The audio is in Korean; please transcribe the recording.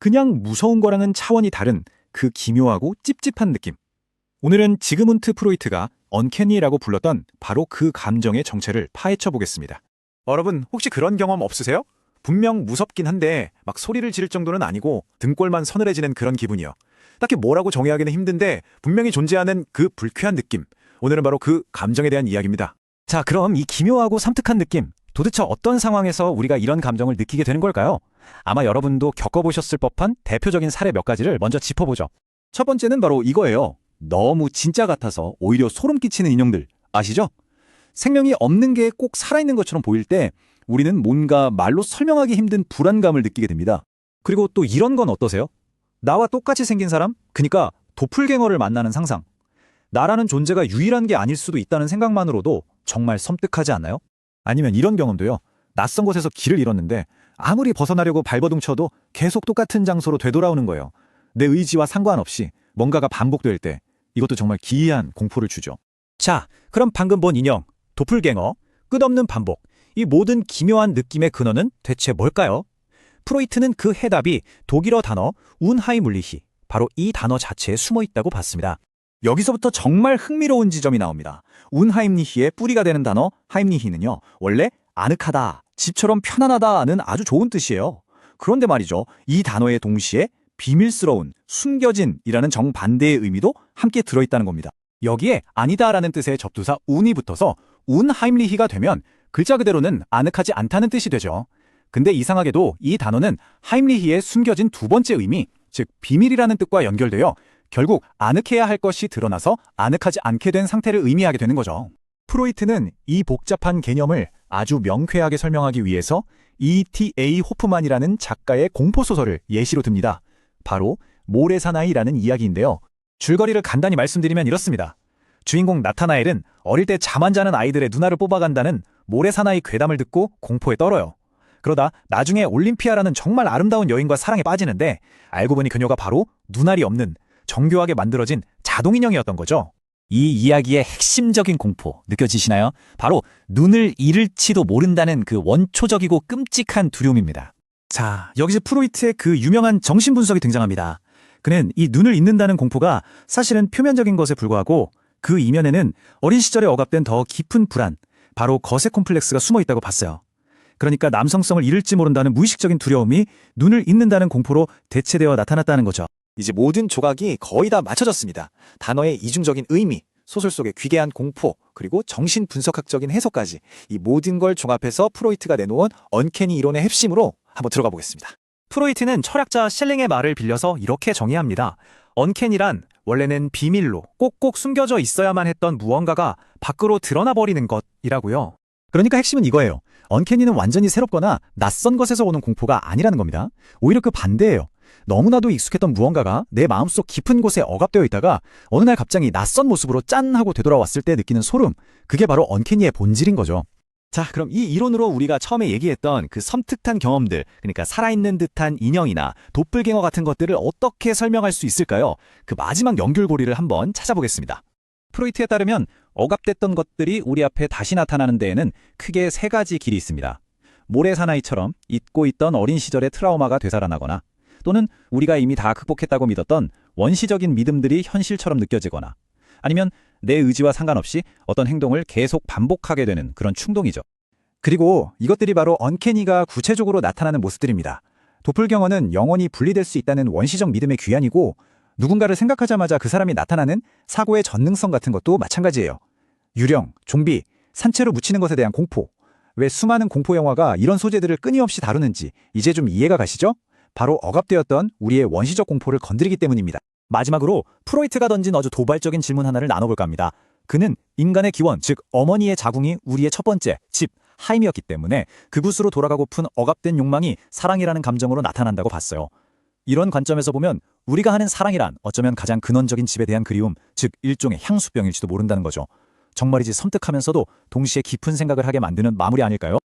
그냥 무서운 거랑은 차원이 다른 그 기묘하고 찝찝한 느낌. 오늘은 지그문트 프로이트가 언캐니라고 불렀던 바로 그 감정의 정체를 파헤쳐 보겠습니다. 여러분, 혹시 그런 경험 없으세요? 분명 무섭긴 한데 막 소리를 지를 정도는 아니고 등골만 서늘해지는 그런 기분이요. 딱히 뭐라고 정의하기는 힘든데 분명히 존재하는 그 불쾌한 느낌. 오늘은 바로 그 감정에 대한 이야기입니다. 자, 그럼 이 기묘하고 섬뜩한 느낌, 도대체 어떤 상황에서 우리가 이런 감정을 느끼게 되는 걸까요? 아마 여러분도 겪어보셨을 법한 대표적인 사례 몇 가지를 먼저 짚어보죠. 첫 번째는 바로 이거예요. 너무 진짜 같아서 오히려 소름 끼치는 인형들 아시죠? 생명이 없는 게 꼭 살아있는 것처럼 보일 때 우리는 뭔가 말로 설명하기 힘든 불안감을 느끼게 됩니다. 그리고 또 이런 건 어떠세요? 나와 똑같이 생긴 사람? 그니까 도플갱어를 만나는 상상. 나라는 존재가 유일한 게 아닐 수도 있다는 생각만으로도 정말 섬뜩하지 않나요? 아니면 이런 경험도요. 낯선 곳에서 길을 잃었는데 아무리 벗어나려고 발버둥 쳐도 계속 똑같은 장소로 되돌아오는 거예요. 내 의지와 상관없이 뭔가가 반복될 때 이것도 정말 기이한 공포를 주죠. 자, 그럼 방금 본 인형, 도플갱어, 끝없는 반복, 이 모든 기묘한 느낌의 근원은 대체 뭘까요? 프로이트는 그 해답이 독일어 단어 운하이물리히, 바로 이 단어 자체에 숨어 있다고 봤습니다. 여기서부터 정말 흥미로운 지점이 나옵니다. 운하임리히의 뿌리가 되는 단어 하임리히는요. 원래 아늑하다, 집처럼 편안하다는 아주 좋은 뜻이에요. 그런데 말이죠. 이 단어에 동시에 비밀스러운, 숨겨진이라는 정반대의 의미도 함께 들어있다는 겁니다. 여기에 아니다라는 뜻의 접두사 운이 붙어서 운하임리히가 되면 글자 그대로는 아늑하지 않다는 뜻이 되죠. 근데 이상하게도 이 단어는 하임리히의 숨겨진 두 번째 의미, 즉 비밀이라는 뜻과 연결되어 결국 아늑해야 할 것이 드러나서 아늑하지 않게 된 상태를 의미하게 되는 거죠. 프로이트는 이 복잡한 개념을 아주 명쾌하게 설명하기 위해서 E.T.A. 호프만이라는 작가의 공포소설을 예시로 듭니다. 바로 모래사나이라는 이야기인데요. 줄거리를 간단히 말씀드리면 이렇습니다. 주인공 나타나엘은 어릴 때 잠 안 자는 아이들의 누나를 뽑아간다는 모래사나이 괴담을 듣고 공포에 떨어요. 그러다 나중에 올림피아라는 정말 아름다운 여인과 사랑에 빠지는데 알고 보니 그녀가 바로 눈알이 없는 정교하게 만들어진 자동인형이었던 거죠. 이 이야기의 핵심적인 공포 느껴지시나요? 바로 눈을 잃을지도 모른다는 그 원초적이고 끔찍한 두려움입니다. 자, 여기서 프로이트의 그 유명한 정신분석이 등장합니다. 그는 이 눈을 잃는다는 공포가 사실은 표면적인 것에 불과하고 그 이면에는 어린 시절에 억압된 더 깊은 불안, 바로 거세 콤플렉스가 숨어 있다고 봤어요. 그러니까 남성성을 잃을지 모른다는 무의식적인 두려움이 눈을 잃는다는 공포로 대체되어 나타났다는 거죠. 이제 모든 조각이 거의 다 맞춰졌습니다. 단어의 이중적인 의미, 소설 속의 귀개한 공포, 그리고 정신분석학적인 해석까지 이 모든 걸 종합해서 프로이트가 내놓은 언캐니 이론의 핵심으로 한번 들어가 보겠습니다. 프로이트는 철학자 셸링의 말을 빌려서 이렇게 정의합니다. 언캐니란 원래는 비밀로 꼭꼭 숨겨져 있어야만 했던 무언가가 밖으로 드러나 버리는 것이라고요. 그러니까 핵심은 이거예요. 언캐니는 완전히 새롭거나 낯선 것에서 오는 공포가 아니라는 겁니다. 오히려 그 반대예요. 너무나도 익숙했던 무언가가 내 마음속 깊은 곳에 억압되어 있다가 어느 날 갑자기 낯선 모습으로 짠 하고 되돌아왔을 때 느끼는 소름, 그게 바로 언캐니의 본질인 거죠. 자, 그럼 이 이론으로 우리가 처음에 얘기했던 그 섬뜩한 경험들, 그러니까 살아있는 듯한 인형이나 도플갱어 같은 것들을 어떻게 설명할 수 있을까요? 그 마지막 연결고리를 한번 찾아보겠습니다. 프로이트에 따르면 억압됐던 것들이 우리 앞에 다시 나타나는 데에는 크게 세 가지 길이 있습니다. 모래사나이처럼 잊고 있던 어린 시절의 트라우마가 되살아나거나, 또는 우리가 이미 다 극복했다고 믿었던 원시적인 믿음들이 현실처럼 느껴지거나, 아니면 내 의지와 상관없이 어떤 행동을 계속 반복하게 되는 그런 충동이죠. 그리고 이것들이 바로 언캐니가 구체적으로 나타나는 모습들입니다. 도플경어는 영원히 분리될 수 있다는 원시적 믿음의 귀환이고, 누군가를 생각하자마자 그 사람이 나타나는 사고의 전능성 같은 것도 마찬가지예요. 유령, 좀비, 산채로 묻히는 것에 대한 공포. 왜 수많은 공포 영화가 이런 소재들을 끊임없이 다루는지 이제 좀 이해가 가시죠? 바로 억압되었던 우리의 원시적 공포를 건드리기 때문입니다. 마지막으로 프로이트가 던진 아주 도발적인 질문 하나를 나눠볼까 합니다. 그는 인간의 기원, 즉 어머니의 자궁이 우리의 첫 번째 집, 하임이었기 때문에 그곳으로 돌아가고픈 억압된 욕망이 사랑이라는 감정으로 나타난다고 봤어요. 이런 관점에서 보면 우리가 하는 사랑이란 어쩌면 가장 근원적인 집에 대한 그리움, 즉 일종의 향수병일지도 모른다는 거죠. 정말이지 섬뜩하면서도 동시에 깊은 생각을 하게 만드는 마무리 아닐까요?